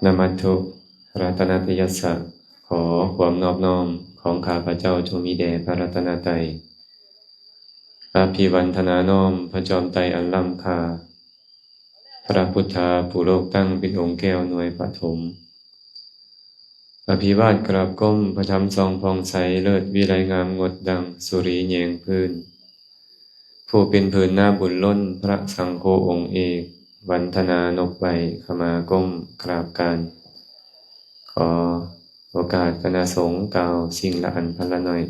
นะมัตถุรัตนตยัสสะขอความนอบน้อมของข้าพเจ้าจงมีแด่พระรัตนตรัยอภิวันทนาน้อมพระจอมไตรอันล้ำค่าพระพุทธาผู้โลกตั้งเป็นองค์แก้วหน่วยปฐมอภิวาทกราบก้มพระธรรมทรงพองใสเลิศวิไลงามงดดังสุรีแยงพื้นผู้เป็นพื้นหน้าบุญล้นพระสังโฆองค์เอกวันธนานกใบขมาก้มกราบการขอโอกาสคณะสงฆ์กล่าวสิ่งละอันพันละหน่อย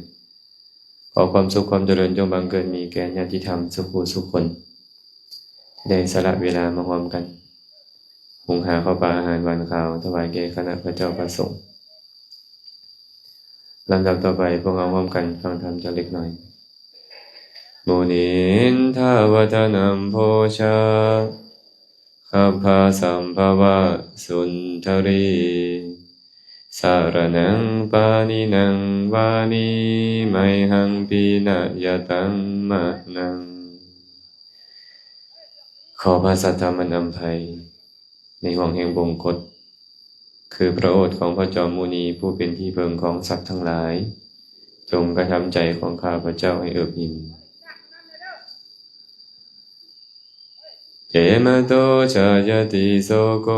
ขอความสุขความเจริญจงบังเกิดมีแก่ญาติธรรมสุขผู้สุขคนได้สละเวลามาพร้อมกันหุงหาข้าวปลาอาหารหวานข้าวถวายแก่คณะพระเจ้าพระสงฆ์ลำดับต่อไปพวกเราพร้อมกันฟังธรรมจะเล็กน้อยมุนินทาวตนัมโพชาขัพพาสัมภวะสุนทรีสารนังปานินังวานิไมหังปีนะยะตังมะนังขอพระสัทธรรมนำภัยในห่วงแห่งบงกฎคือพระโอษฐ์ของพระจอมมุนีผู้เป็นที่เพิงของสัตว์ทั้งหลายจงกระทำใจของข้าพเจ้าให้เอิบอิ่มเอมะโตชายติโสโก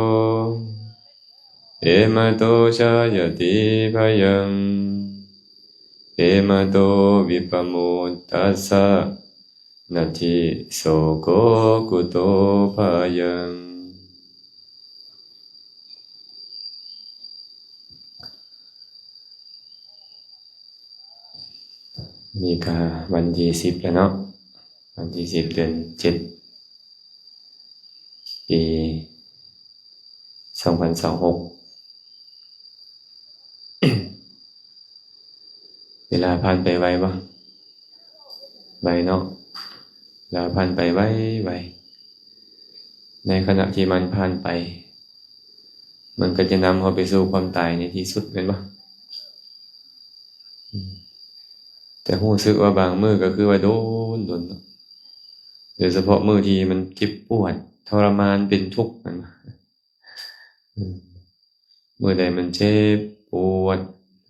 เอมะโตชายติพยังเอมะโตวิปโมทธัสสะนัตถิโสโกกุโตพยังนี่ก็วันที่10แล้วเนาะวันที่10เดือน7ปี2026เวลาผ่านไปไวบ่ไวเนาะเวลาผ่านไปไวในขณะที่มันผ่านไปมันก็จะนำเราไปสู่ความตายในที่สุดเป็นบ่แต่รู้สึกว่าบางมื้อก็คือว่าโดนเนาะโดยเฉพาะมื้อที่มันเจ็บปวดทรมานเป็นทุกข์นั่นมื้อใดมันเจ็บปวด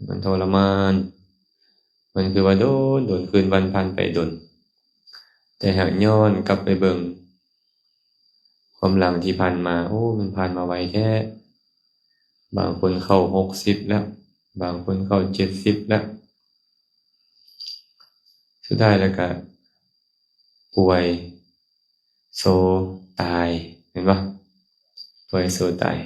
มันทรมานมันคือว่าโดนคืนวันผ่านไปโดนแต่หากย้อนกลับไปเบิ่งความหลังที่ผ่านมาโอ้มันผ่านมาไวแท้บางคนเข้า60แล้วบางคนเข้า70แล้วสุดท้ายแล้วก็ป่วยโซตายเห็นป่ะป่วยโซตาย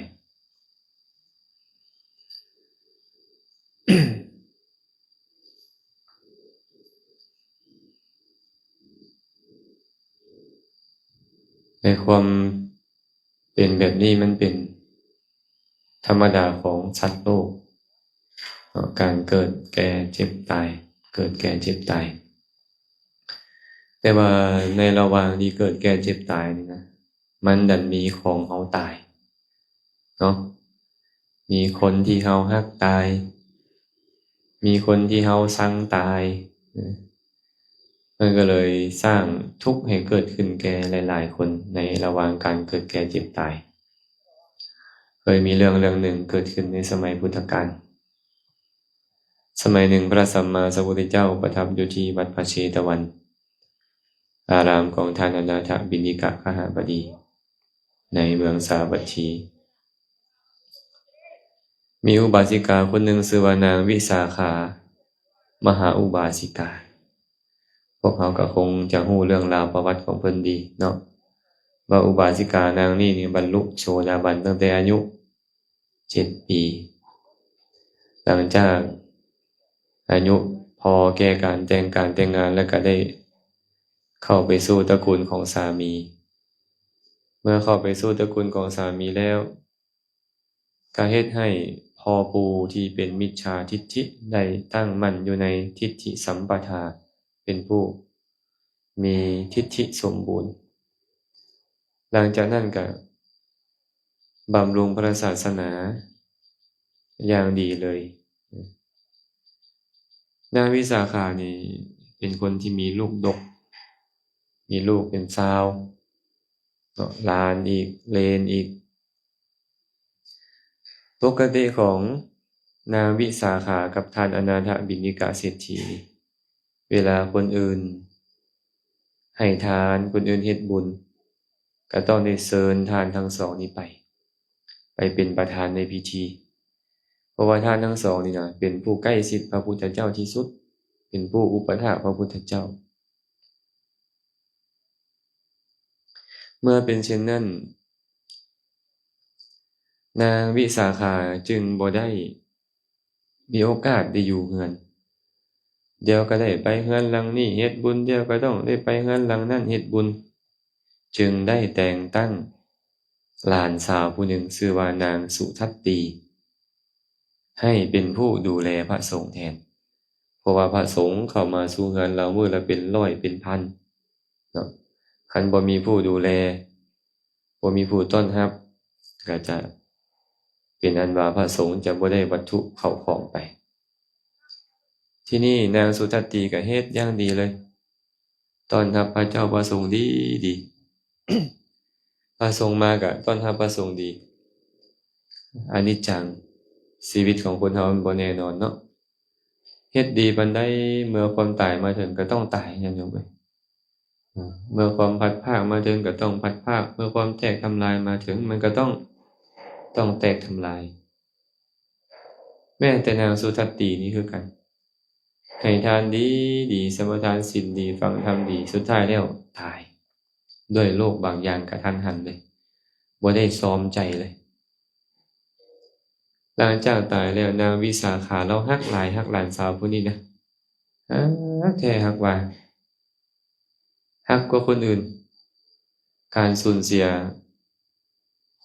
ในความเป็นแบบนี้มันเป็นธรรมดาของสัตว์โลกการเกิดแก่เจ็บตายเกิดแก่เจ็บตายแต่ว่าในระหว่างที่เกิดแก่เจ็บตายนี่นะมันดันมีของเฮาตายเนาะมีคนที่เฮาฮักตายมีคนที่เฮาชังตายมันก็เลยสร้างทุกข์ให้เกิดขึ้นแก่หลายๆคนในระหว่างการเกิดแก่เจ็บตายเคยมีเรื่องหนึ่งเกิดขึ้นในสมัยพุทธกาลสมัยหนึ่งพระสัมมาสัมพุทธเจ้าประทับอยู่ที่วัดพระเชตวันอารามของท่านอนาถบิณฑิกขหบดีในเมืองสาวัตถีมีอุบาสิกาคนหนึ่งชื่อว่านางวิสาขามหาอุบาสิกาพวกเขาก็คงจะรู้เรื่องราวประวัติของเพิ่นดีเนาะว่าอุบาสิกานางนี่บรรลุโสดาบันตั้งแต่อายุ7 ปีหลังจากอายุพอแก่การแต่งงานแล้วก็ได้เข้าไปสู่ตระกูลของสามีเมื่อเข้าไปสู่ตระกูลของสามีแล้วก็เฮ็ดให้พ่อปู่ที่เป็นมิจฉาทิฏฐิได้ตั้งมั่นอยู่ในทิฏฐิสัมปทาเป็นผู้มีทิฏฐิสมบูรณ์หลังจากนั้นก็บำรุงพระศาสนาอย่างดีเลยนางวิสาขานี่เป็นคนที่มีลูกดกมีลูกเป็น20หลานอีกเลนอีก ปกติของนางวิสาขากับท่านอนาถบิณฑิกะเศรษฐีเวลาคนอื่นให้ทานคนอื่นเฮ็ดบุญก็ต้องได้เชิญท่านทั้งสองนี้ไปเป็นประธานในพิธีเพราะว่าท่านทั้งสองนี่นะเป็นผู้ใกล้ชิดพระพุทธเจ้าที่สุดเป็นผู้อุปถากพระพุทธเจ้าเมื่อเป็นเช่นนั้นนางวิสาขาจึงบ่ได้มีโอกาสได้อยู่เฮือนเดี๋ยวก็ได้ไปเฮือนหลังนี้เฮ็ดบุญเดี๋ยวก็ต้องได้ไปเฮือนหลังนั้นเฮ็ดบุญจึงได้แต่งตั้งหลานสาวผู้หนึ่งชื่อว่านางสุทัตตีให้เป็นผู้ดูแลพระสงฆ์แทนเพราะว่าพระสงฆ์เข้ามาสู่เฮือนเรามื้อละเป็นร้อยเป็นพันเนาะคันบ่มีผู้ดูแลบ่มีผู้ต้อนรับก็จะเป็นอันว่าพระสงฆ์จะบ่ได้วัตถุเข้าของไปที่นี่นางสุทัตตีก็เฮ็ดอย่างดีเลยต้อนรับพระเจ้าประสงค์ดี พระสงฆ์มาก็ต้อนรับพระสงฆ์ดีอนิจจังชีวิตของคนเรามันบ่แน่นอนเนาะเฮ็ดดีปานใดเมื่อความตายมาถึงก็ต้องตายอย่างเดียวเว้ยเมื่อความพลัดพรากมาถึงก็ต้องพลัดพรากเมื่อความแตกทำลายมาถึงมันก็ต้องแตกทำลายแม้แต่นางสุทัตตีนี่คือกันให้ทานดีสมาทานศีลดีฟังธรรมดีสุดท้ายแล้วตายด้วยโรคบางอย่างกะทันหันเลยบ่ได้ซ้อมใจเลยหลังจากตายแล้วนางวิสาขาเราฮักหลายฮักหลานสาวผู้นี้นะฮักแท้ฮักว่าฮักกว่าคนอื่นการสูญเสีย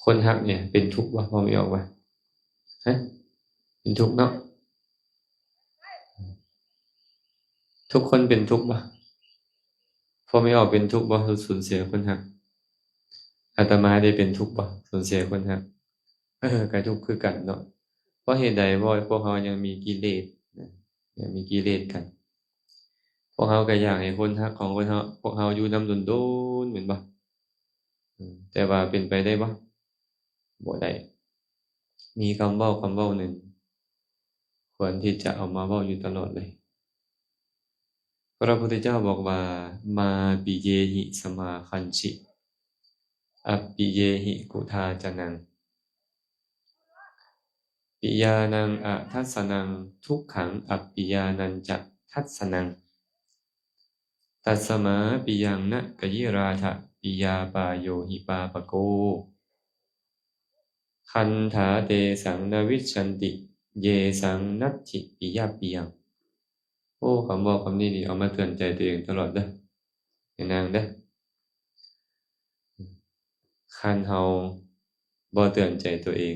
คนฮักเนี่ยเป็นทุกข์วะพอไม่ออกวะฮะเป็นทุกข์เนาะทุกคนเป็นทุกข์วะพอไม่ออกเป็นทุกข์บ่สูญเสียคนฮักอาตมาได้เป็นทุกข์บ่สูญเสียคนฮักก็ทุกข์คือกันเนาะเพราะเหตุใดเพราะพวกเรายังมีกิเลสนะยังมีกิเลสกันพวกเราก็อยากให้คนฮักของคนเราพวกเราอยู่นำโดนๆแม่นบ่แต่ว่าเป็นไปได้บ่บ่ได้มีคำเว้าหนึ่งควรที่จะเอามาเว้าอยู่ตลอดเลยพระพุทธเจ้าบอกว่ามาปิเยหิสมาคันฉิอัปปิเยหิกุทาจนังปิยานังอทัสสนังทุกขังอัปปิยานันจะทัสสนังตัสมาปิยังนะกยิราทะปิยาปาโยหิปาปโกคันธาเตสังนวิชชันติเยสังนัตถิปิยาปิยังโอ้คำบอกคำนี้นี่เอามาเตือนใจตัวเองตลอดเด้อให้นางเด้อคันเฮาบ่เตือนใจตัวเอง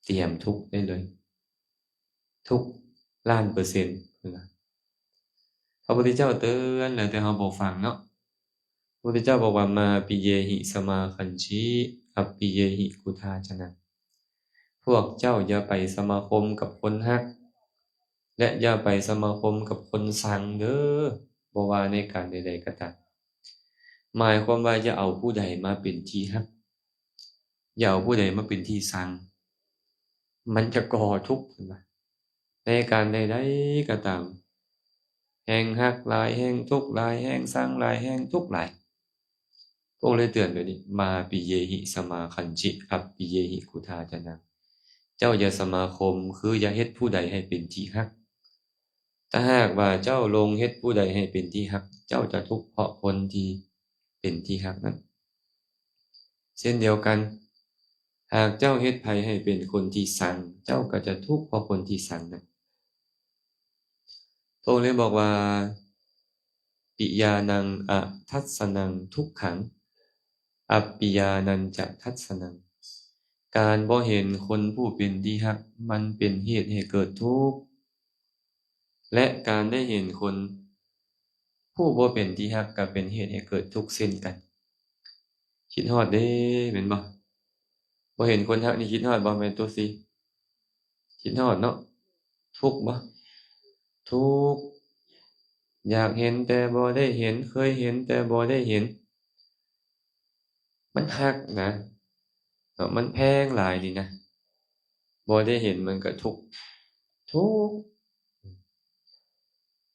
เตรียมทุกข์ได้เลยทุกล้าน%นะพระพุทธเจ้าเตือนแล้วแต่เฮาบ่ฟังเนาะพระพุทธเจ้าบอกว่ามาปิเยหิสมาคันชิอัปปิเยหิกุทาชนะพวกเจ้าอย่าไปสมาคมกับคนฮักและอย่าไปสมาคมกับคนชังเด้อบ่ว่าในการใดๆก็ตามหมายความว่าอย่าเอาผู้ใดมาเป็นที่ฮักอย่าเอาผู้ใดมาเป็นที่ชังมันจะก่อทุกข์ขึ้นมาในการใดๆก็ตามแห่งฮักหลายแห่งทุกข์หลายแห่งชังหลายแห่งทุกข์หลายพระองค์เลยเตือนแบบนี้มาปิเยหิสมาคันชิอัปปิเยหิกุทาจนะเจ้าอย่าสมาคมคืออย่าเฮ็ดผู้ใดให้เป็นที่ฮักถ้าหากว่าเจ้าลงเฮ็ดผู้ใดให้เป็นที่ฮักเจ้าจะทุกข์เพราะคนที่เป็นที่ฮักนั้นเช่นเดียวกันหากเจ้าเฮ็ดไผให้เป็นคนที่ชังเจ้าก็จะทุกข์เพราะคนที่ชังนั้นพระองค์เลยบอกว่าปิยานังอทัสสนังทุกขังอัปปิยานันจะทัสสนังการบ่เห็นคนผู้เป็นที่ฮักมันเป็นเหตุให้เกิดทุกข์และการได้เห็นคนผู้บ่เป็นที่ฮักก็เป็นเหตุให้เกิดทุกข์เช่นกันคิดฮอดเด้แม่นบ่บ่เห็นคนฮักนี่คิดฮอดบ่แม่นตุสิคิดฮอดเนาะทุกข์บ่ทุกข์อยากเห็นแต่บ่ได้เห็นเคยเห็นแต่บ่ได้เห็นมันฮักนะมันแพงหลายนี่นะ บ่ได้เห็นมันก็ทุกข์ทุกข์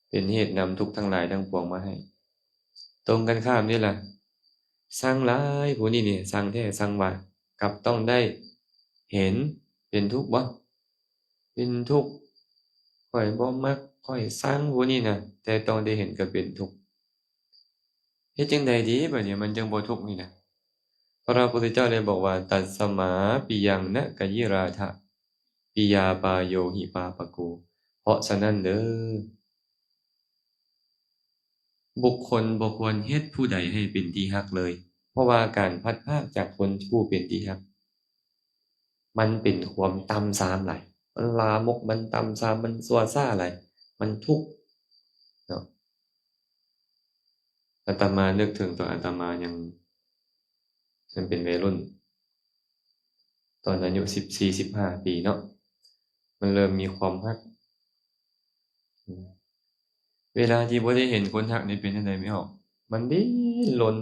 เป็นเหตุนำทุกข์ทั้งหลายทั้งปวงมาให้ตรงกันข้ามนี่ล่ะสั่งหลายผู้นี้นี่สั่งแท้สั่งว่ากลับต้องได้เห็นเป็นทุกข์บ่เป็นทุกข์ข้อยบ่มักข้อยสั่งผู้นี้น่ะแต่ต้องได้เห็นก็เป็นทุกข์เฮ็ดจังใดดีบัดนี้มันจังบ่ทุกข์นี่น่ะพระพุทธเจ้าได้บอกว่าตัสสมาปิยังนะกยิราทะปิยาปาโยหิปาปโกเพราะฉะนั้นเด้อบุคคลบ่ควรเฮ็ดผู้ใดให้เป็นที่รักเลยเพราะว่าการพลัดพรากจากคนผู้เป็นที่รักมันเป็นความต่ำทรามหลายมันลามกมันต่ำทรามมันซั่วซ่าหลายมันทุกข์เนาะอาตมานึกถึงตอนอาตมายังเป็นวัยรุ่นตอนอายุ14-15 ปีเนาะมันเริ่มมีความรักเวลาที่บ่ได้เห็นคนรักนี่เป็นจั่งใดไม่ออกมันดิ้นรน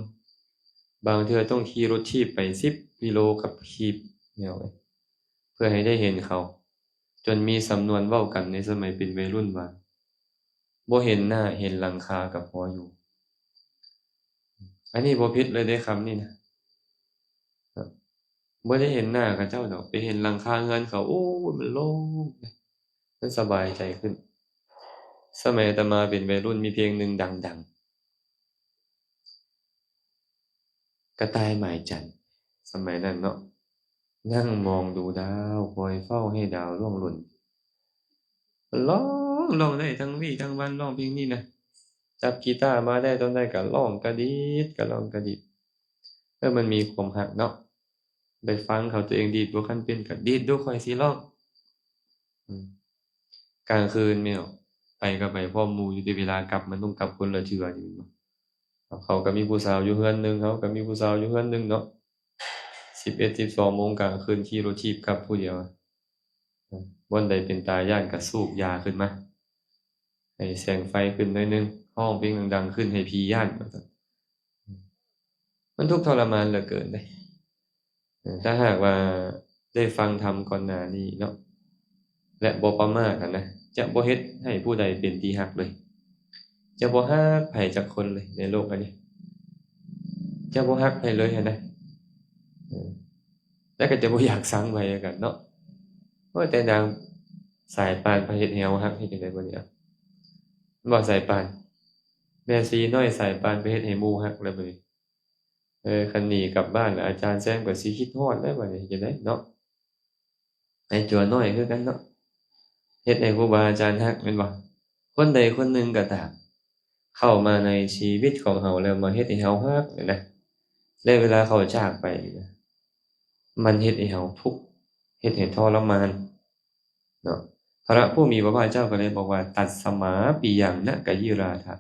บางเทื่อต้องขี่รถถีบไป10กิโลกับถีบแนวเพื่อให้ได้เห็นเขาจนมีสำนวนเว้ากันในสมัยเป็นวัยรุ่นว่าบ่เห็นหน้าเห็นหลังคาก็พออยู่อันนี้บ่ผิดเลยเด้คำนี้นะบ่ได้เห็นหน้าเขาเจ้าดอกไปเห็นหลังคาเรือนเขาโอ้ยมันโล่งมันสบายใจขึ้นสมัยอาตมาเป็นวัยรุ่นมีเพลงหนึ่งดังๆกระต่ายหมายจันทร์สมัยนั้นเนาะนั่งมองดูดาวคอยเฝ้าให้ดาวร่วงหล่นมันร้องได้ทั้งวี่ทั้งวันร้องเพลงนี้นะจับกีตาร์มาได้ตอนได้ก็ร้องกระดิดก็ร้องกระดิดมันมีความรักเนาะไปฟังเขาตัวเองดีดบ่คันเป็นก็ดีดดูข้อยสิร้องอืมกลางคืนแม่นไปก็ไปพร้อมหมู่อยู่แต่เวลากลับมันต้องกลับคนละเทื่อนี่แม่นบ่เขาก็มีผู้สาวอยู่เรือนหนึ่งเขาก็มีผู้สาวอยู่เรือนหนึ่งเนาะ11-12 โมงกลางคืนขี่รถถีบกลับผู้เดียวบ่อนใดเป็นตาย้านก็สูบยาขึ้นมาให้แสงไฟขึ้นหน่อยหนึ่งร้องเพลงดังๆขึ้นให้ผีย้านว่าซั่นมันทุกข์ทรมานเหลือเกินเดะถ้าหากว่าได้ฟังธรรมก่อนหน้านี้เนาะและบ่ประมาทหั้นนะจะบ่เฮ็ดให้ผู้ใดเป็นที่รักเลยจะบ่รักไผจักคนเลยในโลกอันนี้จะบ่รักไผเลยหั้นนะแล้วก็จะบ่อยากสังไผคือกันเนาะโอ้ยแต่นางสายป่านพาเฮ็ดให้เรารักเฮ็ดจั่งใดบัดนี้อะบ่สายป่านแม่ชีน้อยสายป่านไปเฮ็ดให้หมู่รักแล้วบัดนี้คันหนีกลับบ้านแล้วอาจารย์แซมก็สิคิดฮอดแล้วบัดนี้เฮ็ดจั่งใดเนาะไอ้จั่วน้อยคือกันเนาะเฮ็ดให้ครูบาอาจารย์รักแม่นบ่คนใดคนหนึ่งก็ตามเข้ามาในชีวิตของเราแล้วมาเฮ็ดให้เรารักนี่นะและเวลาเขาจากไปนะมันเฮ็ดให้เราทุกข์เฮ็ดให้ทรมานเนาะพระผู้มีพระภาคเจ้าก็เลยบอกว่าตัสสมาปิยังนะกยิราทะ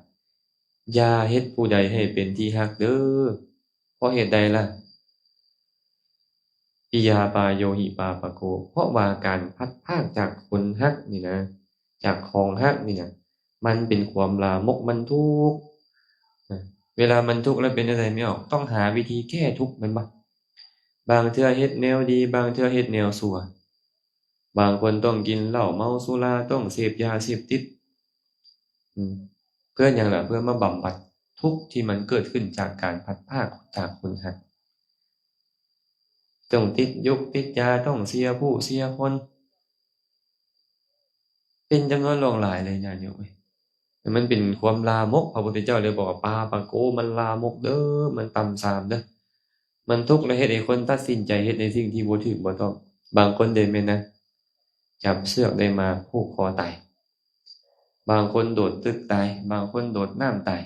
อย่าเฮ็ดผู้ใดให้เป็นที่รักเด้อเพราะเหตุใดล่ะปิยาปาโยหิปาปโกเพราะว่าการพลัดพรากจากคนรักนี่นะจากของรักนี่นะมันเป็นความลามกมันทุกข์เวลามันทุกข์แล้วเป็นจั่งใดไม่ออกต้องหาวิธีแก้ทุกข์แม่นบ่บางเทื่อเฮ็ดแนวดีบางเทื่อเฮ็ดแนวชั่วบางคนต้องกินเหล้าเมาสุราต้องเสพยาเสพติดเพื่อหยังล่ะเพื่อมาบำบัดทุกข์ที่มันเกิดขึ้นจากการพลัดพรากจากคนรักต้องติดยุกติดยาต้องเสียผู้เสียคนเป็นจำนวนหลงหลายเลยญาติโยมเอ้ยมันเป็นความลามกพระพุทธเจ้าเลยบอกว่าปาปะโกมันลามกเด้อมันต่ำทรามเด้อมันทุกข์และเฮ็ดให้คนตัดสินใจเฮ็ดในสิ่งที่บ่ถูกบ่ต้องบางคนได้แม่นนะจับเชือกได้มาผูกคอตายบางคนโดดตึกตายบางคนโดดน้ำตาย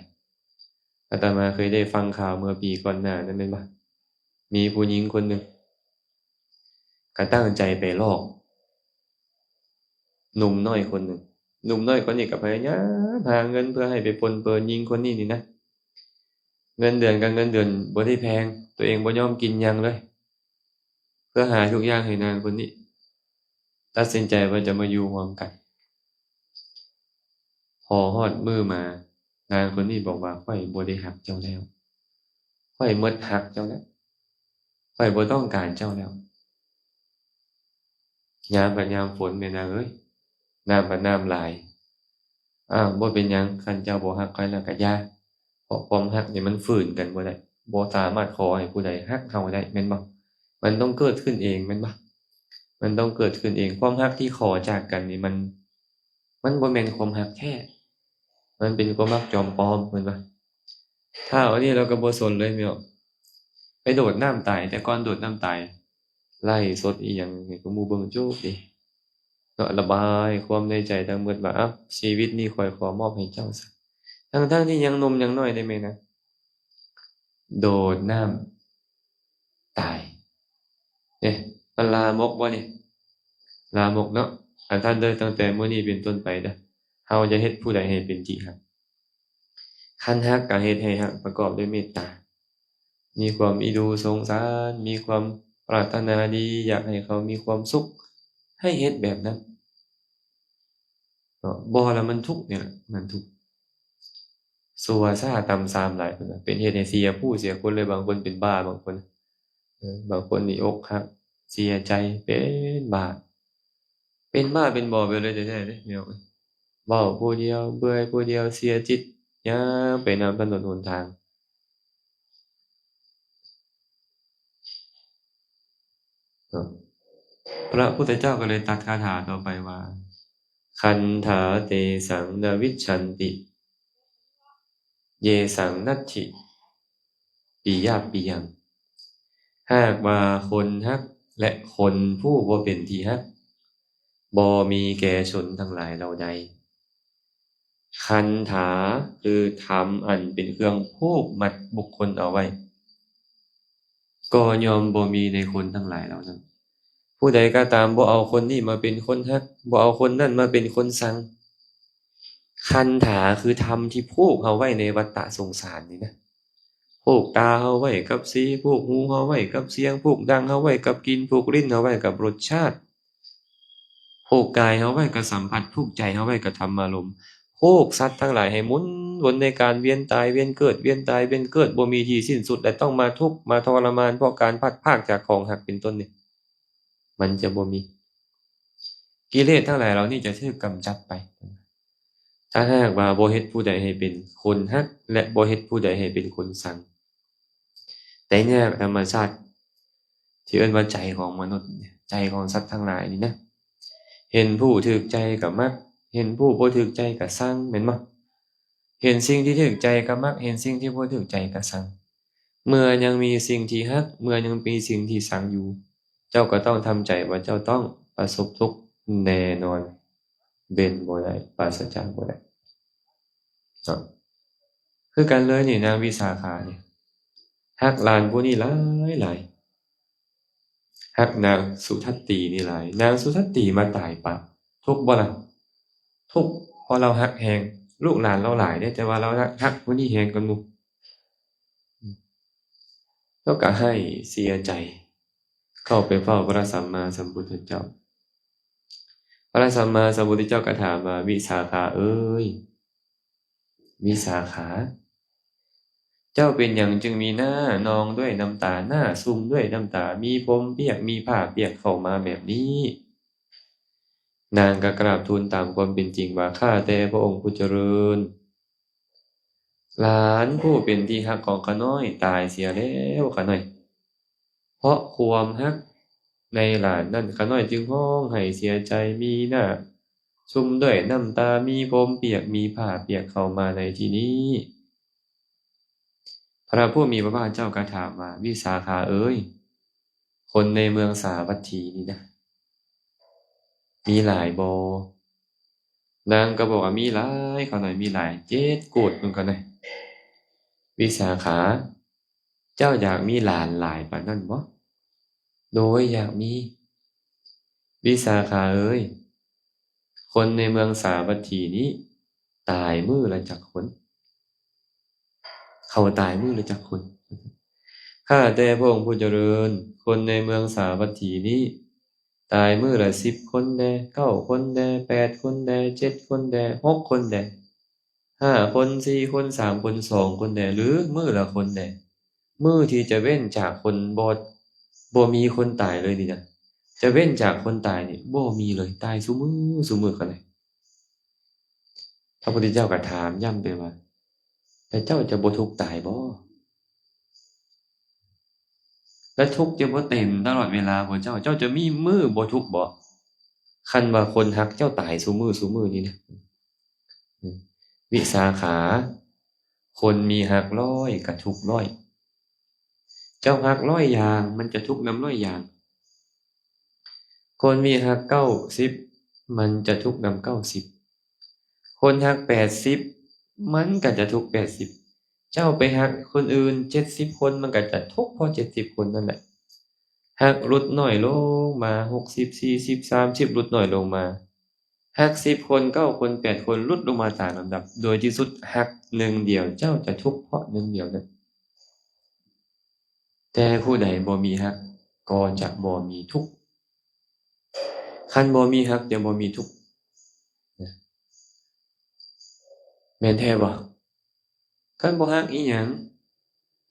อาตมาเคยได้ฟังข่าวเมื่อปีก่อนหน้านั้นแม่นบ่มีผู้หญิงคนหนึ่งก็ตั้งใจไปลอกหนุ่มน้อยคนหนึ่งหนุ่มน้อยคนนี้ก็พยายามหาเงินเพื่อให้ไปปล้นเปิ้นหญิงคนนี้นี่นะเงินเดือนก็เงินเดือนบ่ได้แพงตัวเองบ่ยอมกินหยังเลยเพื่อหาทุกอย่างให้นางคนนี้ตัดสินใจว่าจะมาอยู่ร่วมกันพอฮอดมื้อมานางคนนี้บอกว่าข้อยบ่ได้รักเจ้าแล้วข้อยหมดรักเจ้าแล้วข้อยบ่ต้องการเจ้าแล้ว ยามบัดยามฝนแม่นางเอ้ยน้ำบัดน้ำหลายบ่เป็นหยังคันเจ้าบ่ฮักใครแล้วก็อย่าเพราะความฮักนี่มันฝืนกันบ่ได้บ่สามารถขอให้ผู้ใดฮักเราได้แม่นบ่มันต้องเกิดขึ้นเองแม่นบ่มันต้องเกิดขึ้นเองความฮักที่ขอจากกันนี่มันบ่แม่นความฮักแท้มันเป็นความรักจอมปลอมแม่นบ่ถ้าอันนี้เราก็บ่สนเลยแม่นบ่ไปโดดน้ำตายแต่ก่อนโดดน้ำตายไล่สดอีหยังให้กูหมู่เบิ่งโจบดิเนาะระบายความในใจทั้งหมดว่าชีวิตนี้ข้อยขอมอบให้เจ้าซะทั้งๆที่ยังหนุ่มยังน้อยได้แม่นะโดดน้ำตายเนี่ยมันลามกบ่นี่ลามกเนาะท่านเด้อตั้งแต่มื้อนี้เป็นต้นไปเด้อเฮาจะเฮ็ดผู้ใดให้เป็นที่ฮักคันฮักก็เฮ็ดให้ฮักประกอบด้วยเมตตามีความอีดูสงสารมีความปรารถนาดีอยากให้เขามีความสุขให้เฮ็ดแบบนั้นบ่แล้วมันทุกข์เนี่ยมันทุกข์ซัวซ่าต่ำซามหลายพุ่นน่ะเป็นเหตุให้เสียผู้เสียคนเลยบางคนเป็นบ้าบางคนบางคนนี่อกหักเสียใจเป็นบ้าเป็นบ้าเป็นบอไปเลยแท้ๆเด้แม่นบ่เว้าผู้เดียวเบื่อผู้เดียวเสียจิตยามไปนำถนนหนทางเนาะพระพุทธเจ้าก็เลยตรัสคาถาต่อไปว่าคันถาเตสังนวิชชันติเยสังนัตถิปิยาปิยังหากว่าคนฮักและคนผู้บ่เป็นที่ฮักบ่มีแก่ชนทั้งหลายเหล่าใดคันถาคือธรรมอันเป็นเครื่องผูกมัดบุคคลเอาไว้ก็ยอมบ่มีในคนทั้งหลายเหล่านั้นผู้ใดก็ตามบ่เอาคนนี้มาเป็นคนฮักบ่เอาคนนั้นมาเป็นคนชังคันถาคือธรรมที่ผูกเฮาไว้ในวัฏฏะสงสารนี่นะผูกตาเฮาไว้กับสีผูกหูเฮาไว้กับเสียงผูกดังเฮาไว้กับกลิ่นผูกลิ้นเฮาไว้กับรสชาติผูกกายเฮาไว้กับสัมผัสผูกใจเฮาไว้กับธรรมารมณ์ผูกสัตว์ทั้งหลายให้หมุนวนในการเวียนตายเวียนเกิดเวียนตายเวียนเกิดบ่มีที่สิ้นสุดและต้องมาทุกข์มาทรมานเพราะการพลัดพรากจากของรักเป็นต้นนี่มันจะบ่มีกิเลสทั้งหลายเหล่านี้จะถูกกำจัดไปถ้าหากว่าบ่เฮ็ดผู้ใดให้เป็นคนรักและบ่เฮ็ดผู้ใดให้เป็นคนชังแต่เนี่ยธรรมชาติที่เอิ้นว่าใจของมนุษย์ใจของสัตว์ทั้งหลายนี่นะเห็นผู้ถูกใจก็มักเห็นผู้บ่ถูกใจก็ชังแม่นบ่เห็นสิ่งที่ถูกใจก็มักเห็นสิ่งที่บ่ถูกใจก็ชังเมื่อยังมีสิ่งที่รักเมื่อยังมีสิ่งที่ชังอยู่เจ้าก็ต้องทำใจว่าเจ้าต้องประสบทุกข์แน่นอนเว้นบ่ได้ปราศจากบ่ได้เนาะคือกันเลยนี่นางวิสาขานี่รักหลานผู้นี้หลายหลายรักนางสุทัตตีนี่หลายนางสุทัตตีมาตายปะทุกข์บ่ล่ะทุกข์เพราะเรารักแรงลูกหลานเราหลายเด้แต่ว่าเรารักผู้นี้แรงกว่าหมู่เราก็ให้เสียใจเข้าไปเฝ้าพระสัมมาสัมพุทธเจ้าพระสัมมาสัมพุทธเจ้าก็ถามว่าวิสาขาเอ้ยวิสาขาเจ้าเป็นหยังจึงมีหน้านองด้วยน้ำตาหน้าซุมด้วยน้ำตามีผมเปียกมีผ้าเปียกเข้ามาแบบนี้นางก็กราบทูลตามความเป็นจริงว่าข้าแต่พระองค์ผู้เจริญหลานผู้เป็นที่รักของข้าน้อยตายเสียแล้วข้าน้อยเพราะความรักในหลานนั้นข้าน้อยจึงร้องไห้เสียใจมีหน้าซุมด้วยน้ำตามีผมเปียกมีผ้าเปียกเข้ามาในที่นี้พระผู้มีพระภาคเจ้าก็ถามว่าวิสาขาเอ้ยคนในเมืองสาวัตถีนี่นะมีหลายบ่นางก็บอกว่ามีหลายข้าน้อยมีหลาย7โกฏพุ่นข้าน้อยวิสาขาเจ้าอยากมีหลานหลายปานนั้นบ่โดยอยากมีวิสาขาเอ้ยคนในเมืองสาวัตถีนี้ตายมื้อละจักคนเขาตายมื้อละจักคนข้าแต่พระองค์ผู้เจริญคนในเมืองสาวัตถีนี้ตายมื้อละ10คนแด9คนแด8คนแด7คนแด6คนแด5คน4คน3คน2คนแดหรือมื้อละคนแดมื้อที่จะเว้นจากคนบ่มีคนตายเลยนี่นะ จะเว้นจากคนตายนี่บ่มีเลยตายซุมื้อกันเลยพระพุทธเจ้าก็ถามย้ำไปว่าแต่เจ้าจะบ่ทุกข์ตายบ่และทุกข์จะบ่เต็มตลอดเวลาบ่เจ้าจะมีมื้อบ่ทุกข์บ่คันว่าคนฮักเจ้าตายซุมื้อนี่นะวิสาขา คนมีฮัก100ก็ทุกข์100เจ้าฮัก100อย่างมันจะทุกข์นำ100อย่างคนมีฮัก90มันจะทุกข์นำ90คนฮัก80มันก็จะทุกข์80เจ้าไปฮักคนอื่น70คนมันก็จะทุกข์เพราะ70คนนั่นแหละฮักลดน้อยลงมา60 40 30ลดน้อยลงมาฮัก10คน9คน8คนลดลงมาตามลำดับโดยที่สุดฮักหนึ่งเดียวเจ้าจะทุกข์เพราะหนึ่งเดียวนั้นแต่ผู้ใดบ่มีฮักก็จะบ่มีทุกข์คันบ่มีฮักจะบ่มีทุกข์แม่นแท้บ่คันบ่ฮักอีหยัง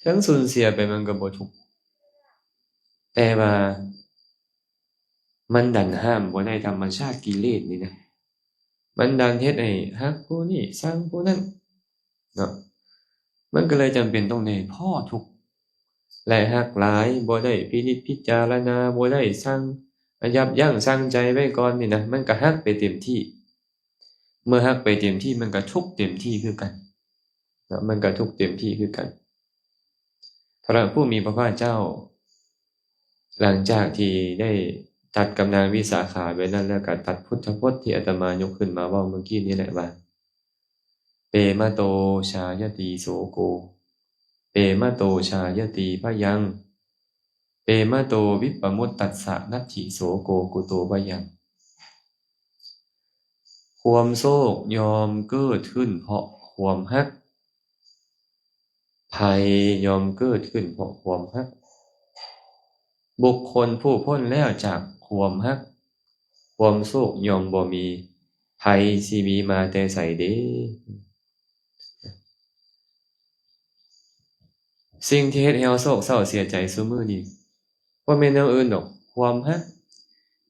ถึงสูญเสียไปมันก็บ่ทุกข์แต่ว่ามันดันห้ามบ่ได้ธรรมชาติกิเลสนี่นะมันดันเฮ็ดให้ฮักผู้นี้ชังผู้นั้นเนาะมันก็เลยจำเป็นต้องได้พ้อทุกข์และฮักหลายบ่ได้พินิจพิจารณาบ่ได้ชั่งยับยั้งชั่งใจไว้ก่อนนี่นะมันก็ฮักไปเต็มที่เมื่อฮักไปเต็มที่มันก็ทุกข์เต็มที่คือกันเนาะมันก็ทุกข์เต็มที่คือกันพระผู้มีพระภาคเจ้าหลังจากที่ได้ตัดกำนางวิสาขาไว้นั้นแล้วก็ตัดพุทธพจน์ที่อาตมายกขึ้นมาเว้าเมื่อกี้นี้แหละว่าเปมะโตชายติโสโกเปมะโตชายติพยังเปมะโตวิปปมุตตัสสะนัตถิโสโกกุโตพยังความโศกยอมเกิดขึ้นเพราะความฮักภัยยอมเกิดขึ้นเพราะความฮักบุคคลผู้พ้นแล้วจากความฮักความโศกยอมบ่มีภัยสิมีมาแต่ไสเด้สิ่งที่เฮ็ดให้เราโศกเศร้าเสียใจซุมื้อนี้บ่แม่นแนวอื่นดอกความฮัก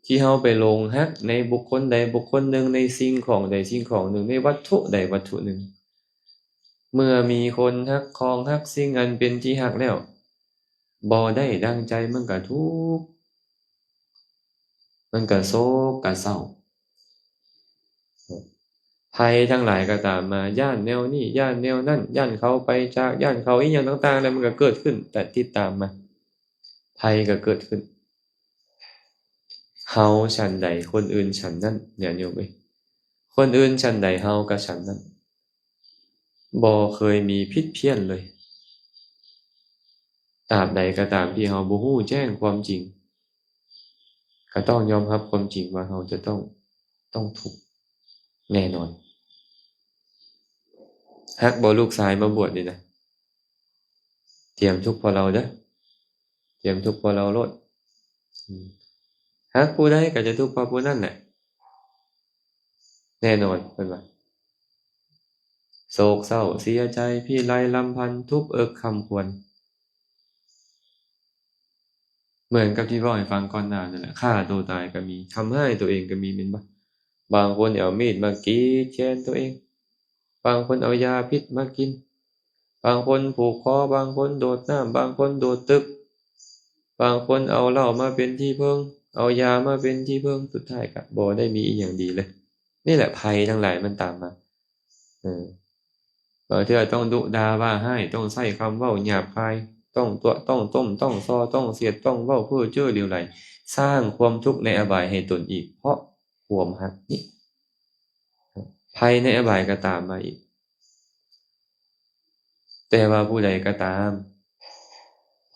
ที่เราไปหลงรักในบุคคลใดบุคคลหนึ่งในสิ่งของใดสิ่งของหนึ่งในวัตถุใดวัตถุหนึ่งเมื่อมีคนรักของรักสิ่งอันเป็นที่รักแล้วบ่ได้ดังใจมันก็ทุกข์มันก็โศกก็เศร้าภัยทั้งหลายก็ตามมาย้านแนวนี้ย้านแนวนั้นย้านเขาไปจากย้านเขาอีหยังต่างๆแล้วมันก็เกิดขึ้นแต่ติดตามมาภัยก็เกิดขึ้นเฮาฉันใดคนอื่นฉันนั้นเนี่ยโยมเอ้ยคนอื่นฉันใดเฮาก็ฉันนั้นบ่เคยมีผิดเพี้ยนเลยตราบใดก็ตามที่เฮาบ่ฮู้แจ้งความจริงก็ต้องยอมรับความจริงว่าเฮาจะต้องทุกข์แน่นอนฮักบ่ลูกชายมาบวชนี่นะเตรียมทุกข์เพราะเราเด้อเตรียมทุกข์เพราะเราโลดฮักผู้ใดก็จะทุกข์เพราะผู้นั้นแหละแน่นอนเพิ่นว่าโศกเศร้าเสียใจพิไรลำพันธ์ทุกข์เอิกคำควรเหมือนกับที่เว้าให้ฟังก่อนหน้านั่นแหละฆ่าตัวตายก็มีทำร้ายตัวเองก็มีแม่นบ่บางคนเอามีดมากรีดแขนตัวเองบางคนเอายาพิษมากินบางคนผูกคอบางคนโดดน้ำบางคนโดดตึกบางคนเอาเหล้ามาเป็นที่พึ่งเอายามาเป็นที่พึ่งสุดท้ายก็บ่ได้มีอีหยังดีเลยนี่แหละภัยทั้งหลายมันตามมาบางเทื่อต้องดุด่าว่าให้ต้องใช้คำเว้าหยาบคายต้องตัวต้องต้มต้องซอต้องเสียดต้องเว้าเพ้อเจ้อเหลวไหลสร้างความทุกข์ในอบายให้ตนอีกเพราะความรักนี่ภัยในอบายก็ตามมาอีกแต่ว่าผู้ใดก็ตาม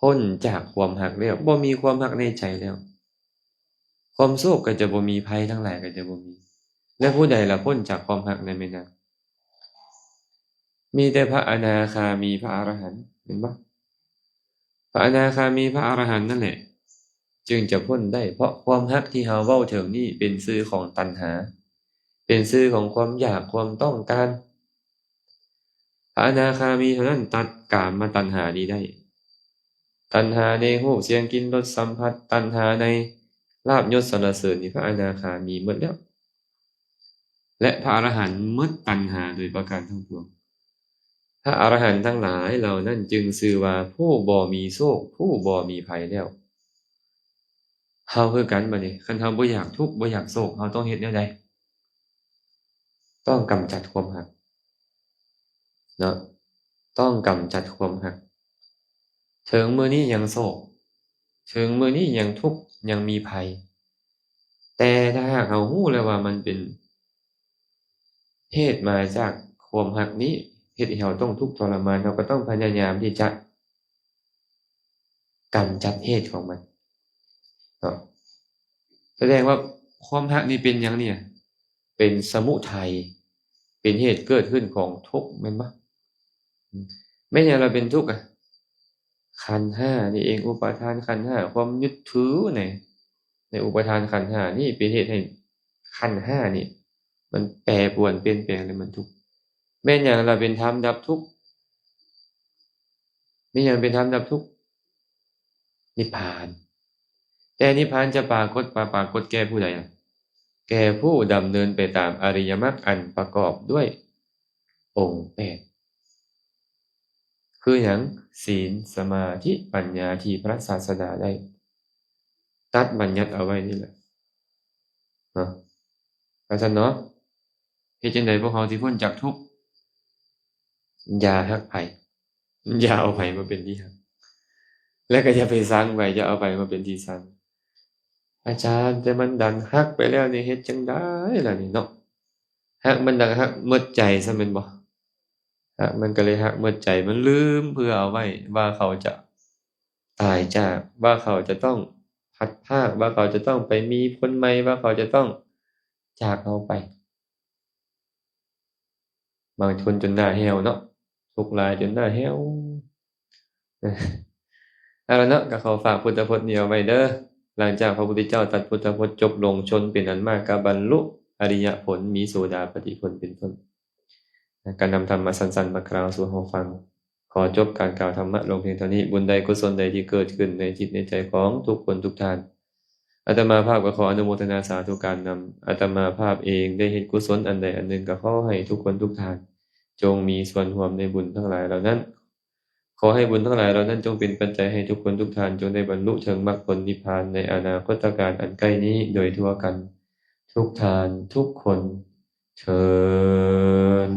พ้นจากความรักแล้วบ่มีความรักในใจแล้วความโศกก็จะบ่มีภัยทั้งหลายก็จะบ่มีและผู้ใดล่ะพ้นจากความรักนั้นแม่นนะมีแต่พระอนาคามีพระอรหันต์เห็นบ่พระอนาคามีพระอรหันต์นั่นแหละจึงจะพ้นได้เพราะความรักที่เราเว้าถึงนี้เป็นชื่อของตัณหาเป็นชื่อของความอยากความต้องการพระอนาคามีเท่านั้นตัดกามตัณหานี้ได้ตัณหาในรูปเสียงกลิ่นรสสัมผัสตัณหาใน ลาภยศสรรเสริญนี่พระอนาคามีหมดแล้วและพระอรหันต์หมดตัณหาโดยประการทั้งปวงพระอรหันต์ทั้งหลายเหล่านั้นจึงชื่อว่าผู้บ่มีโศกผู้บ่มีภัยแล้วเฮาคือกันบัดนี้คันเฮาบ่อยากทุกข์บ่อยากโศกเฮาต้องเฮ็ดแนวใดต้องกำจัดความรักเนาะต้องกำจัดความรักถึงมื้อนี้ยังโศกถึงมื้อนี้ยังทุกข์ยังมีภัยแต่ถ้าหากเรารู้แล้วว่ามันเป็นเหตุมาจากความรักนี้เฮ็ดให้เราต้องทุกข์ทรมานเราก็ต้องพยายามที่จะกำจัดเหตุของมันเนาะแสดงว่าความรักนี่เป็นหยังเนี่ยเป็นสมุทัยเป็นเหตุเกิดขึ้นของทุกข์แม่นบ่แม้หยังเราเป็นทุกข์อะขันธ์ห้านี่เองอุปาทานขันธ์ห้าความยึดถือในอุปาทานขันธ์ห้านี่เป็นเหตุให้ขันธ์ห้านี่มันแปรปรวนเปลี่ยนแปลงแล้วมันทุกข์แม้นหยังเราเป็นธรรมดับทุกข์มีหยังเป็นธรรมดับทุกข์นิพพานแต่นิพพานจะปรากฏแก่ผู้ใดล่ะแก่ผู้ดำเนินไปตามอริยมรรคอันประกอบด้วยองค์8คือหยังศีลสมาธิปัญญาที่พระศาสดาได้ตัดบัญญัติเอาไว้นี่แหละเนาะเพราะฉะนั้นเนาะเฮ็ดจังได๋พวกเราสิพ้นจากทุกข์อย่ารักไผอย่าเอาไผมาเป็นที่รักและก็อย่าไปซังไว้อย่าเอาไผมาเป็นที่ซังอาจารย์แต่มันดันรักไปแล้วนี่เฮ็ดจั่งใดล่ะนี่เนาะรักมันดังรักหมดใจซะแม่นบ่รักมันก็เลยรักหมดใจมันลืมเผื่อเอาไว้ว่าเขาจะตายจากว่าเขาจะต้องพลัดพรากว่าเขาจะต้องไปมีคนใหม่ว่าเขาจะต้องจากเราไปบางคนจนหน้าแห้วเนาะทุกข์หลายจนหน้าแห้วเอาล่ะเนาะก็ขอฝากพุทธพจน์นี้เอาไว้เด้อหลังจากพระพุทธเจ้าตรัสพุทธพจน์จบลงชนเป็นอันมากก็บรรลุอริยผลมีโสดาปัตติผลเป็นต้นการนำธรรมะสั้นๆมากล่าวสู่เราฟังขอจบการกล่าวธรรมะลงเพียงเท่านี้บุญใดกุศลใดที่เกิดขึ้นในจิตในใจของทุกคนทุกท่านอาตมาภาพก็ขออนุโมทนาสาธุการนำอาตมาภาพเองได้เฮ็ดกุศลอันใดอันหนึ่งก็ขอให้ทุกคนทุกท่านจงมีส่วนร่วมในบุญทั้งหลายเหล่านั้นขอให้บุญทั้งหลายเหล่านั้นจงเป็นปัจจัยให้ทุกคนทุกท่านจงได้บรรลุถึงมรรคผลนิพพานในอนาคตการอันใกล้นี้โดยทั่วกันทุกท่านทุกคนเทอญ